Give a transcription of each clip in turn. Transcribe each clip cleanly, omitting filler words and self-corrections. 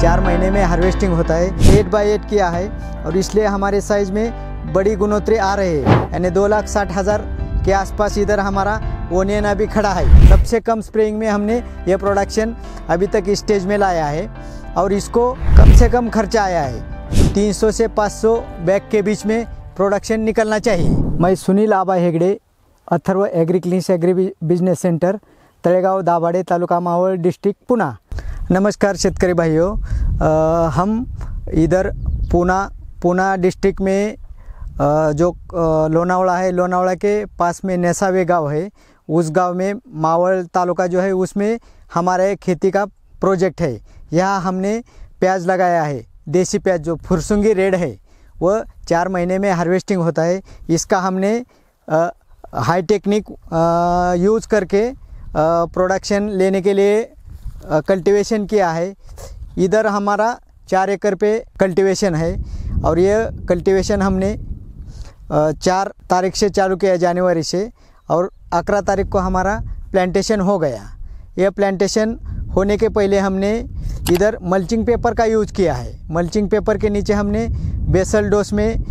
4 महीने में हार्वेस्टिंग होता है। 8 बाई 8 किया है और इसलिए हमारे साइज़ में बड़ी गुणोत्तरी आ रहे हैं, यानी 2,60,000 के आसपास इधर हमारा ओनियन अभी खड़ा है। सबसे कम स्प्रेइंग में हमने ये प्रोडक्शन अभी तक स्टेज में लाया है और इसको कम से कम खर्चा आया है। 300 से 500 बैग के बीच में प्रोडक्शन निकलना चाहिए। मैं Sunil Aba Hegde, Atharva agriclinics agri business centre, Talegaon Dabhade, taluka Maval, district Pune. नमस्कार शेतकरी भाइयों, हम इधर पुणे डिस्ट्रिक्ट में जो लोनावला है, लोनावला के पास में नेसावे गांव है, उस गांव में मावळ तालुका जो है उसमें हमारे खेती का प्रोजेक्ट है। यहाँ हमने प्याज लगाया है, देसी प्याज जो फुरसुंगी रेड है, वह 4 महीने में हार्वेस्टिंग होता है। इसका हमने हाई टेक्निक यूज़ करके प्रोडक्शन लेने के लिए कल्टीवेशन किया है। इधर हमारा 4 एकड़ पे कल्टीवेशन है और ये कल्टीवेशन हमने 4 तारीख से चालू किया, जनवरी से, और 11 तारीख को हमारा प्लांटेशन हो गया। यह प्लांटेशन होने के पहले हमने इधर मल्चिंग पेपर का यूज़ किया है। मल्चिंग पेपर के नीचे हमने बेसल डोज में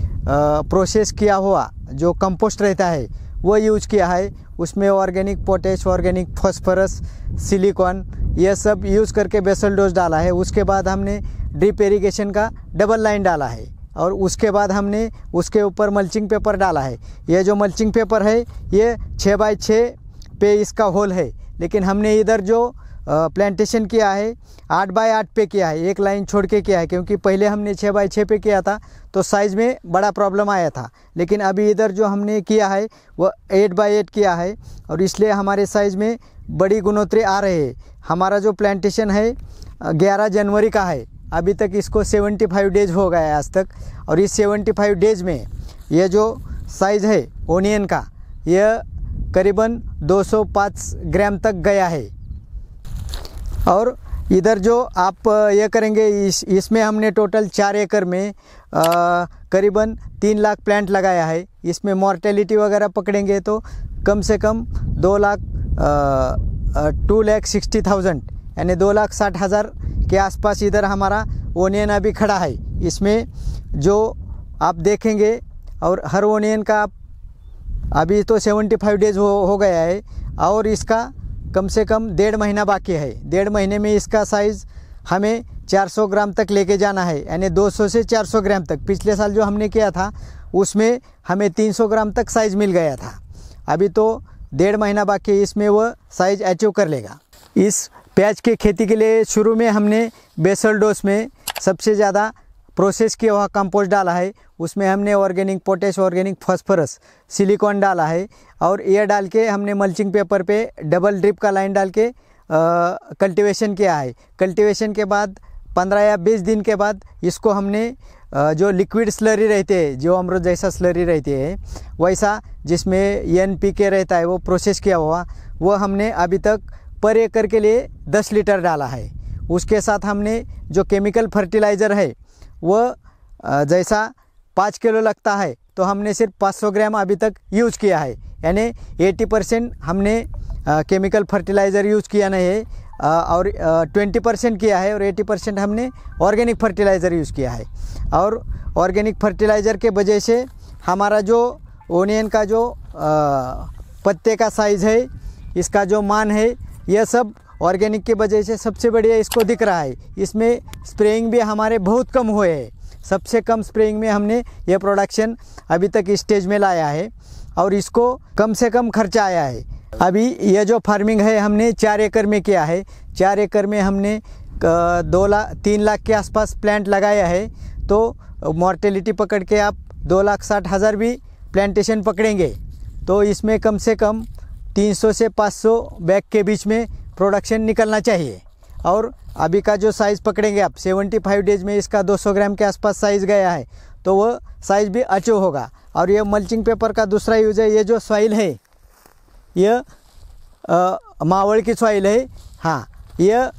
प्रोसेस किया हुआ जो कंपोस्ट रहता है वो यूज किया है। उसमें organic potash, organic phosphorus, silicon, यह सब यूज़ करके बेसल डोज डाला है। उसके बाद हमने ड्रिप इरिगेशन का डबल लाइन डाला है और उसके बाद हमने उसके ऊपर मल्चिंग पेपर डाला है। यह जो मल्चिंग पेपर है ये 6 बाई 6 पे इसका होल है, लेकिन हमने इधर जो प्लांटेशन किया है 8 बाई 8 पे किया है, एक लाइन छोड़ के किया है, क्योंकि पहले हमने 6 बाई 6 पे किया था तो साइज़ में बड़ा प्रॉब्लम आया था। लेकिन अभी इधर जो हमने किया है वो 8 बाई 8 किया है और इसलिए हमारे साइज़ में बड़ी गुणोत्तरी आ रही है। हमारा जो प्लांटेशन है 11 जनवरी का है, अभी तक इसको 75 डेज हो गया है आज तक, और इस 75 डेज में यह जो साइज़ है ओनियन का, यह करीबन 205 ग्राम तक गया है। और इधर जो आप ये करेंगे, इसमें हमने टोटल 4 एकड़ में करीबन 3 लाख प्लांट लगाया है। इसमें मॉर्टेलिटी वगैरह पकड़ेंगे तो कम से कम 2,60,000 यानी 2,60,000 के आसपास इधर हमारा ओनियन अभी खड़ा है। इसमें जो आप देखेंगे, और हर ओनियन का अभी तो 75 डेज हो गया है और इसका कम से कम 1.5 महीना बाकी है। 1.5 महीने में इसका साइज़ हमें 400 ग्राम तक लेके जाना है, यानी 200 से 400 ग्राम तक। पिछले साल जो हमने किया था उसमें हमें 300 ग्राम तक साइज़ मिल गया था। अभी तो 1.5 महीना बाकी है, इसमें वह साइज़ अचीव कर लेगा। इस प्याज के खेती के लिए शुरू में हमने बेसल डोज में सबसे ज़्यादा प्रोसेस किया हुआ कंपोस्ट डाला है। उसमें हमने organic potash, organic phosphorus, silicon डाला है और यह डाल के हमने मल्चिंग पेपर पे डबल ड्रिप का लाइन डाल के कल्टीवेशन किया है। कल्टीवेशन के बाद 15 या 20 दिन के बाद इसको हमने जो लिक्विड स्लरी रहते हैं, जो अमृत जैसा स्लरी रहती है, वैसा जिसमें NPK रहता है, वो प्रोसेस किया हुआ, वो हमने अभी तक पर एकड़ के लिए 10 लीटर डाला है। उसके साथ हमने जो केमिकल फर्टिलाइज़र है वह जैसा 5 किलो लगता है तो हमने सिर्फ 500 ग्राम अभी तक यूज़ किया है, यानी 80% हमने केमिकल फर्टिलाइज़र यूज़ किया नहीं है और 20% किया है और 80% हमने ऑर्गेनिक फर्टिलाइज़र यूज़ किया है। और ऑर्गेनिक फर्टिलाइज़र के वजह से हमारा जो ओनियन का जो पत्ते का साइज़ है, इसका जो मान है, यह सब ऑर्गेनिक की वजह से सबसे बढ़िया इसको दिख रहा है। इसमें स्प्रेइंग भी हमारे बहुत कम हुए हैं। सबसे कम स्प्रेइंग में हमने यह प्रोडक्शन अभी तक स्टेज में लाया है और इसको कम से कम खर्चा आया है। अभी यह जो फार्मिंग है हमने 4 एकड़ में किया है। 4 एकड़ में हमने 3 लाख के आसपास प्लांट लगाया है, तो मॉर्टेलिटी पकड़ के आप 2,60,000 भी प्लांटेशन पकड़ेंगे तो इसमें कम से कम 300 से 500 बैग के बीच में प्रोडक्शन निकलना चाहिए। और अभी का जो साइज़ पकड़ेंगे आप 75 डेज में इसका 200 ग्राम के आसपास साइज़ गया है, तो वह साइज़ भी अचीव होगा। और ये मल्चिंग पेपर का दूसरा यूज़ है, ये जो सॉइल है यह मावल की सॉइल है। हाँ, यह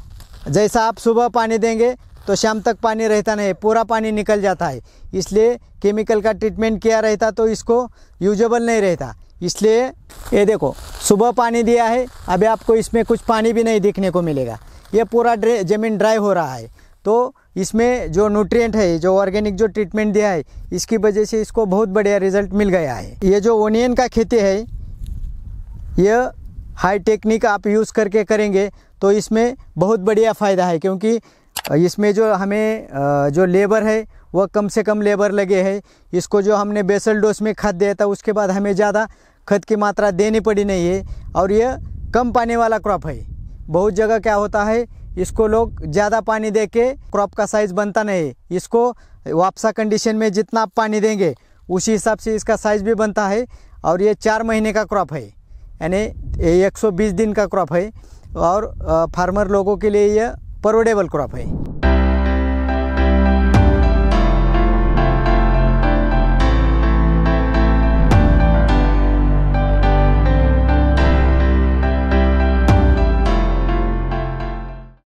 जैसा आप सुबह पानी देंगे तो शाम तक पानी रहता नहीं, पूरा पानी निकल जाता है, इसलिए केमिकल का ट्रीटमेंट किया रहता तो इसको यूजेबल नहीं रहता। इसलिए ये देखो, सुबह पानी दिया है, अभी आपको इसमें कुछ पानी भी नहीं दिखने को मिलेगा, ये पूरा ज़मीन ड्राई हो रहा है। तो इसमें जो न्यूट्रिएंट है, जो ऑर्गेनिक जो ट्रीटमेंट दिया है, इसकी वजह से इसको बहुत बढ़िया रिजल्ट मिल गया है। ये जो ओनियन का खेती है, यह हाई टेक्निक आप यूज़ करके करेंगे तो इसमें बहुत बढ़िया फ़ायदा है, क्योंकि इसमें जो हमें जो लेबर है वह कम से कम लेबर लगे है। इसको जो हमने बेसल डोज में खाद दिया था, उसके बाद हमें ज़्यादा खाद की मात्रा देनी पड़ी नहीं है। और यह कम पानी वाला क्रॉप है। बहुत जगह क्या होता है, इसको लोग ज़्यादा पानी दे के क्रॉप का साइज़ बनता नहीं है। इसको वापसा कंडीशन में जितना आप पानी देंगे उसी हिसाब से इसका साइज़ भी बनता है। और ये 4 महीने का क्रॉप है, यानी 120 दिन का क्रॉप है, और फार्मर लोगों के लिए यह अफोर्डेबल क्रॉप है।